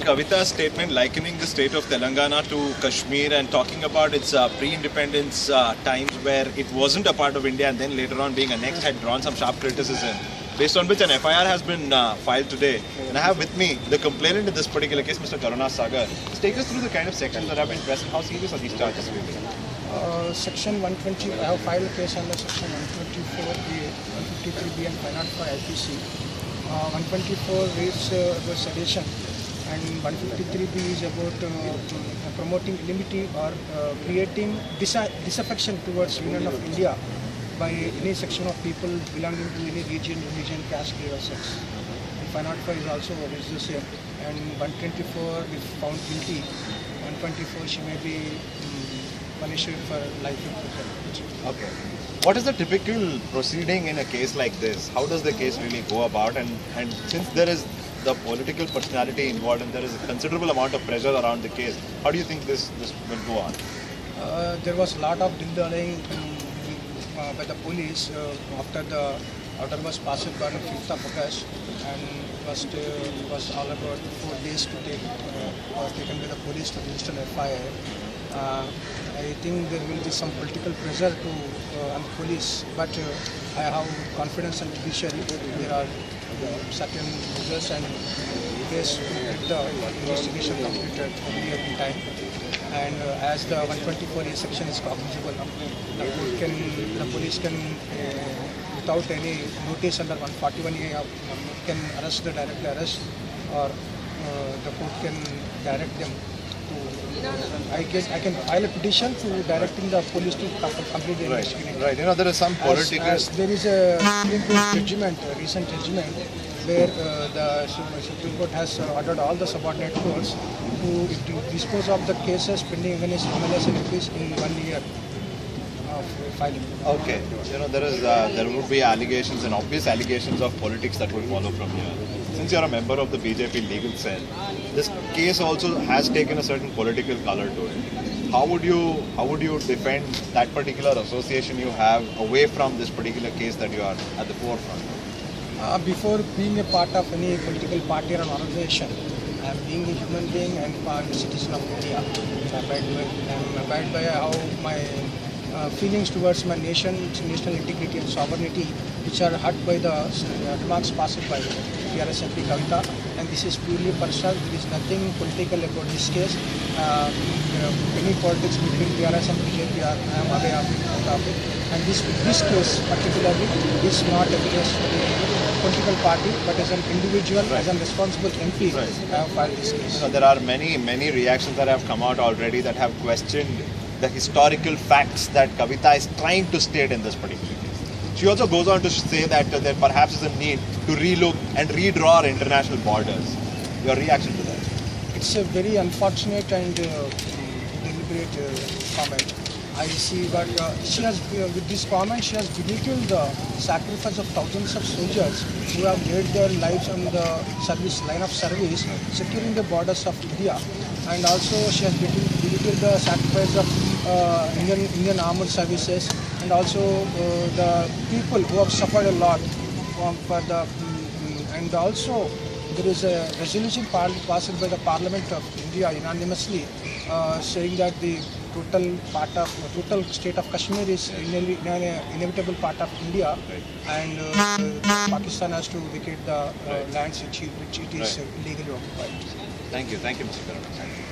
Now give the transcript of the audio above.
Kavita's statement likening the state of Telangana to Kashmir and talking about its pre-independence times where it wasn't a part of India and then later on being annexed had drawn some sharp criticism, based on which an FIR has been filed today. And I have with me the complainant in this particular case, Mr. Karuna Sagar. Let's take us through the kind of sections that have been pressed and how serious are these charges? Section 120, I have filed a case under Section 124B, 153B and 505 IPC. 124 reads the sedition and 153B is about promoting enmity or creating disaffection towards Union of India by any section of people belonging to any region, religion, caste, creed or sex. And 505 is also the same. And 124 if found guilty, 124 she may be punished for life in prison. Okay. What is the typical proceeding in a case like this? How does the case really go about? And since there is the political personality involved and there is a considerable amount of pressure around the case, how do you think this will go on? There was a lot of dilly-dallying by the police after the order was passed on 5th of August, and it was all about 4 days to take taken by the police to register an FIR. I think there will be some political pressure on the police, but I have confidence in the judiciary. There are certain measures and ways to get the investigation completed earlier in time. And as the 124A section is cognizable, the police can, without any notice under 141A, can directly arrest, or the court can direct them to. I can file a petition to directing the police to complete the investigation. Right. You know, there is some political. As there is a Supreme Court judgment, a recent judgment, where the Supreme Court has ordered all the subordinate courts to dispose of the cases pending against MLAs and MPs in 1 year of filing. Okay. You know, there would be allegations and obvious allegations of politics that would follow from here. Since you are a member of the BJP legal cell, this case also has taken a certain political color to it. How would you defend that particular association you have away from this particular case that you are at the forefront? Before being a part of any political party or an organization, I am being a human being and a citizen of India. I abide by how my feelings towards my national integrity and sovereignty, which are hurt by the remarks passed by TRS MP Kavita, and this is purely personal. There is nothing political about this case. Any politics between TRS and BJP I am aware of it. And this case particularly is not against a political party, but as an individual, as a responsible MP, I have filed this case. So there are many reactions that have come out already that have questioned the historical facts that Kavita is trying to state in this particular case. She also goes on to say that there perhaps is a need to relook and redraw our international borders. Your reaction to that? It's a very unfortunate and deliberate comment. I see, but she has, with this comment, she has ridiculed the sacrifice of thousands of soldiers who have laid their lives on the line of service, securing the borders of India. And also she has ridiculed the sacrifice of Indian armed services, and also the people who have suffered a lot and also there is a resolution passed by the Parliament of India unanimously saying that the total state of Kashmir is inevitable part of India, and Pakistan has to vacate the lands which it is illegally occupied. Thank you, Mr. Karuna.